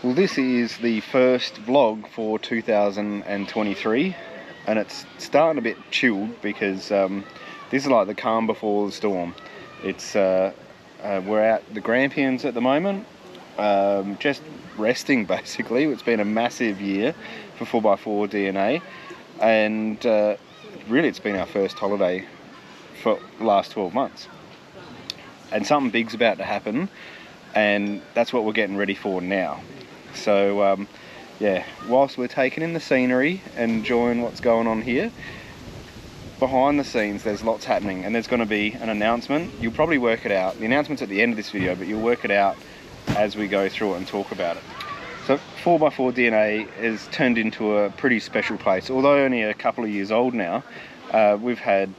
Well, this is the first vlog for 2023, and it's starting a bit chilled because this is like the calm before the storm. It's we're at the Grampians at the moment, just resting basically. It's been a massive year for 4x4 DNA, and really it's been our first holiday for the last 12 months. And something big's about to happen, and that's what we're getting ready for now. So yeah, whilst we're taking in the scenery and enjoying what's going on here, behind the scenes there's lots happening, and there's going to be an announcement. You'll probably work it out. The announcement's at the end of this video, but you'll work it out as we go through it and talk about it. So 4x4 DNA has turned into a pretty special place. Although only a couple of years old now, we've had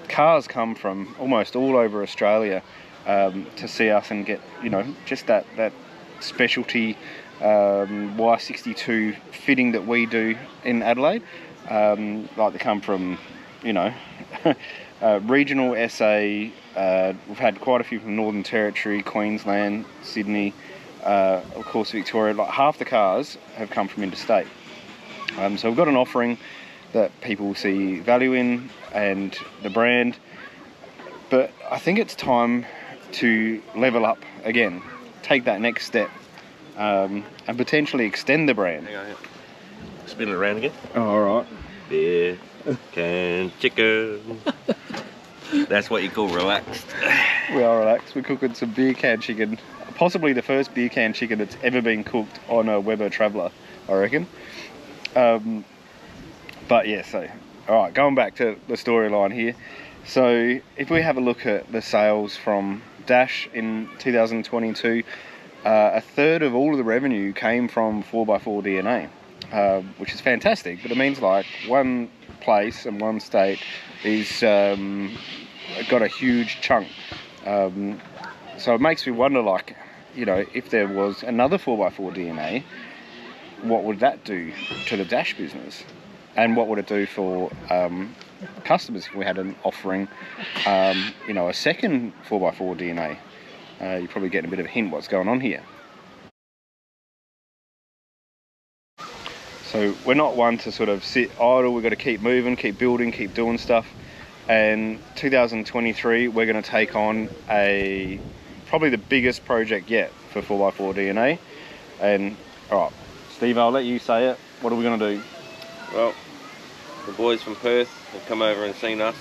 cars come from almost all over Australia to see us and get, you know, just that specialty Y62 fitting that we do in Adelaide. Like they come from, you know, regional SA. We've had quite a few from Northern Territory, Queensland, Sydney, of course Victoria. Like half the cars have come from interstate. So we've got an offering that people see value in and the brand, but I think it's time to level up again, take that next step, and potentially extend the brand. Hang on, spin it around again. Oh, all right. Beer can chicken. That's what you call relaxed. We are relaxed. We're cooking some beer can chicken. Possibly the first beer can chicken that's ever been cooked on a Weber Traveller, I reckon. But yeah, so, all right, going back to the storyline here. So if we have a look at the sales from Dash in 2022, a third of all of the revenue came from 4x4 DNA, which is fantastic, but it means like one place and one state is got a huge chunk. So it makes me wonder, like, you know, if there was another 4x4 DNA, what would that do to the Dash business? And what would it do for customers if we had an offering, you know, a second 4x4 DNA? You're probably getting a bit of a hint what's going on here. So we're not one to sort of sit idle. We've got to keep moving, keep building, keep doing stuff. And 2023, we're going to take on probably the biggest project yet for 4x4 DNA. And all right, Steve, I'll let you say it. What are we going to do? Well, the boys from Perth have come over and seen us.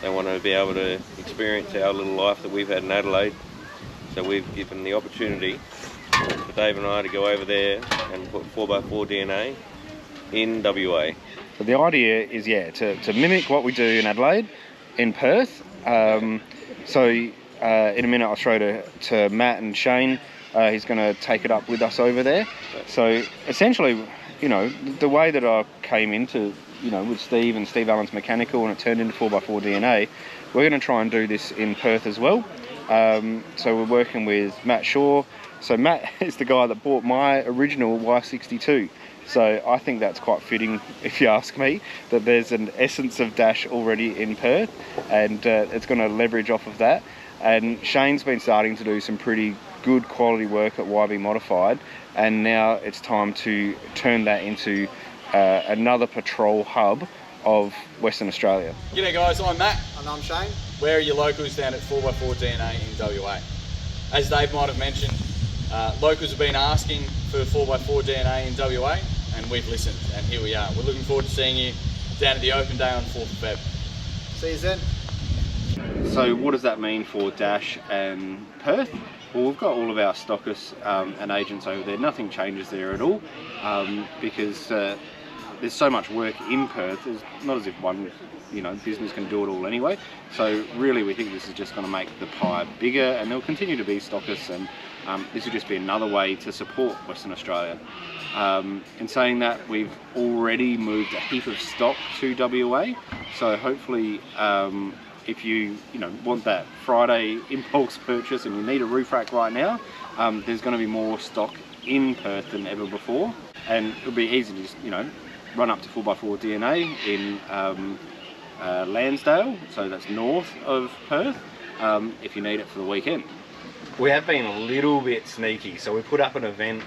They want to be able to experience our little life that we've had in Adelaide. So we've given the opportunity for Dave and I to go over there and put 4x4 DNA in WA. So the idea is, yeah, to mimic what we do in Adelaide, in Perth. So in a minute I'll throw to Matt and Shane. He's going to take it up with us over there. So essentially, you know, the way that I came into, you know, with Steve and Steve Allen's Mechanical, and it turned into 4x4 DNA, we're going to try and do this in Perth as well. So we're working with Matt Shaw. So Matt is the guy that bought my original Y62. So I think that's quite fitting, if you ask me, that there's an essence of Dash already in Perth, and it's going to leverage off of that. And Shane's been starting to do some pretty good quality work at YB Modified, and now it's time to turn that into another patrol hub of Western Australia. G'day guys, I'm Matt. And I'm Shane. We're your locals down at 4x4 DNA in WA. As Dave might have mentioned, locals have been asking for 4x4 DNA in WA, and we've listened, and here we are. We're looking forward to seeing you down at the open day on 4th of Feb. See you then. So what does that mean for Dash and Perth? Well, we've got all of our stockists and agents over there. Nothing changes there at all, because there's so much work in Perth. It's not as if one, you know, business can do it all anyway. So really we think this is just going to make the pie bigger, and there'll continue to be stockists, and this will just be another way to support Western Australia. In saying that, we've already moved a heap of stock to WA, so hopefully if you want that Friday impulse purchase and you need a roof rack right now, there's going to be more stock in Perth than ever before, and it'll be easy to just, you know, run up to 4x4 DNA in Lansdale, so that's north of Perth, if you need it for the weekend. We have been a little bit sneaky, so we put up an event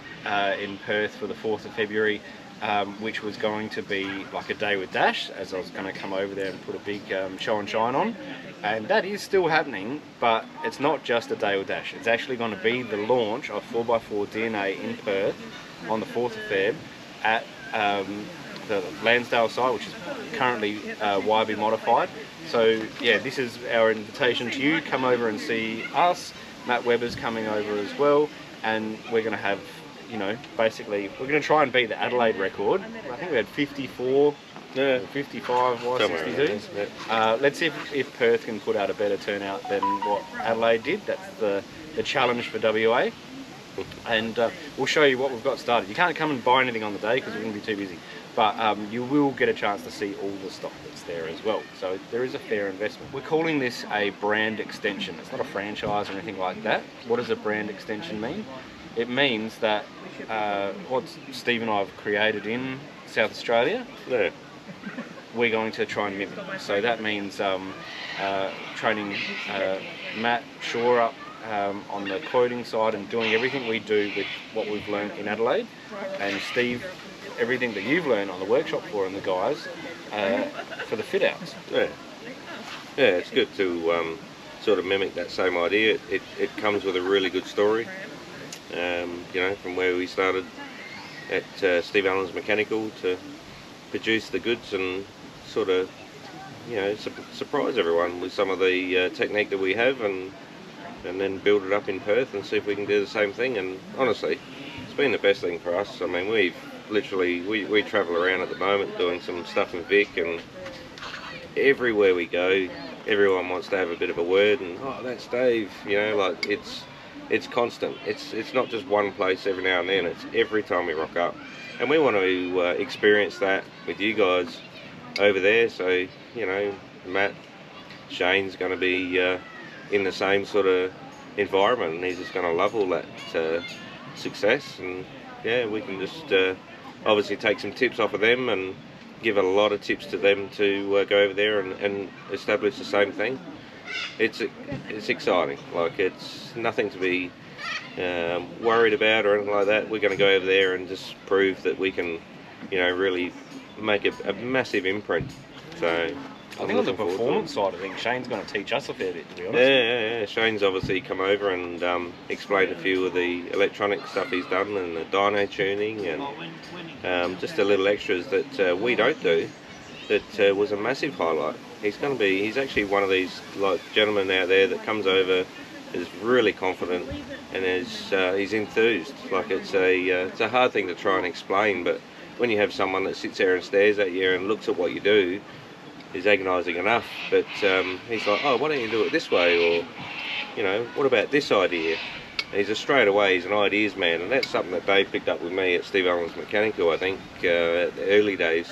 in Perth for the 4th of February, which was going to be like a day with Dash, as I was going to come over there and put a big show and shine on, and that is still happening, but it's not just a day with Dash. It's actually going to be the launch of 4x4 DNA in Perth on the 4th of Feb at the Lansdale site, which is currently YB modified. So yeah, this is our invitation to you. Come over and see us. Matt Webber's coming over as well, and we're going to have, you know, basically we're going to try and beat the Adelaide record. I think we had 54, 55 Y62s. Let's see if Perth can put out a better turnout than what Adelaide did. That's the challenge for WA. And we'll show you what we've got started. You can't come and buy anything on the day because we're going to be too busy, but you will get a chance to see all the stock that's there as well. So there is a fair investment. We're calling this a brand extension. It's not a franchise or anything like that. What does a brand extension mean? It means that what Steve and I have created in South Australia, we're going to try and mimic. So that means training Matt Shaw up on the quoting side and doing everything we do with what we've learned in Adelaide, and Steve, everything that you've learned on the workshop floor and the guys for the fit outs. Yeah, it's good to sort of mimic that same idea. It comes with a really good story, you know, from where we started at Steve Allen's Mechanical to produce the goods and sort of, you know, surprise everyone with some of the technique that we have, and then build it up in Perth and see if we can do the same thing. And honestly, it's been the best thing for us. I mean, we've literally, we travel around at the moment doing some stuff in Vic, and everywhere we go, everyone wants to have a bit of a word, and oh, that's Dave, you know, like it's constant. It's not just one place every now and then, it's every time we rock up. And we want to experience that with you guys over there. So, you know, Matt, Shane's going to be in the same sort of environment, and he's just going to love all that success. And yeah, we can just obviously take some tips off of them and give a lot of tips to them to go over there and establish the same thing. It's exciting. Like, it's nothing to be worried about or anything like that. We're going to go over there and just prove that we can, you know, really make a massive imprint. So I think on the performance side of things, Shane's going to teach us a fair bit, to be honest. Yeah. Shane's obviously come over and explained a few of the electronic stuff he's done, and the dyno tuning, and just the little extras that we don't do. That was a massive highlight. He's actually one of these like gentlemen out there that comes over, is really confident, and he's enthused. Like, it's a hard thing to try and explain, but when you have someone that sits there and stares at you and looks at what you do, is agonising enough. But he's like, oh, why don't you do it this way, or, you know, what about this idea? And he's straight away, he's an ideas man, and that's something that Dave picked up with me at Steve Allen's Mechanical, I think, at the early days,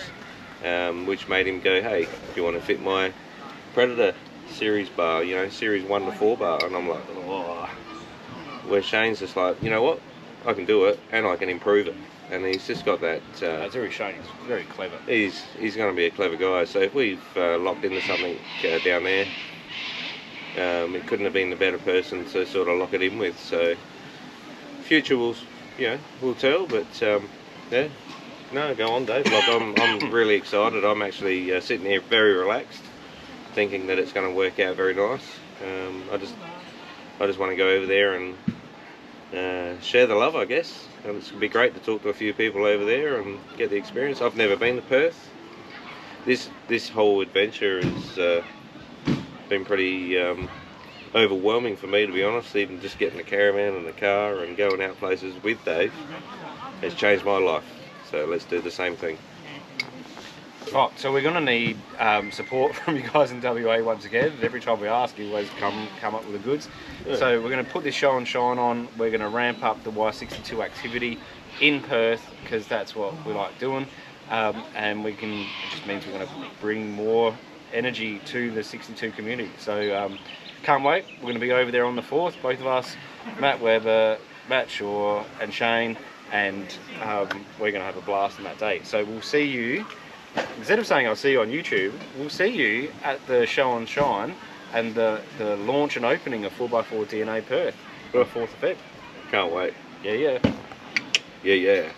which made him go, hey, do you want to fit my Predator series bar, you know, series 1 to 4 bar? And I'm like, oh. Where Shane's just like, you know what, I can do it and I can improve it. And he's just got that. That's very Shane. He's very clever. He's going to be a clever guy. So if we've locked into something down there, it couldn't have been the better person to sort of lock it in with. So future will, you know, will tell. But yeah, no, go on, Dave. Like, I'm really excited. I'm actually sitting here very relaxed, thinking that it's going to work out very nice. I just want to go over there and share the love, I guess. And it's going to be great to talk to a few people over there and get the experience. I've never been to Perth. This whole adventure has been pretty overwhelming for me, to be honest. Even just getting the caravan and the car and going out places with Dave has changed my life. So let's do the same thing. Right, so we're going to need support from you guys in WA once again. Every time we ask, you always come up with the goods. Yeah. So we're going to put this show and shine on. We're going to ramp up the Y62 activity in Perth, because that's what we like doing. And it just means we're going to bring more energy to the 62 community. So can't wait. We're going to be over there on the 4th, both of us, Matt Webber, Matt Shaw and Shane, and we're going to have a blast on that day. So we'll see you. Instead of saying I'll see you on YouTube, we'll see you at the show and shine and the launch and opening of 4x4 DNA Perth. 4th of Feb. Can't wait. Yeah. Yeah.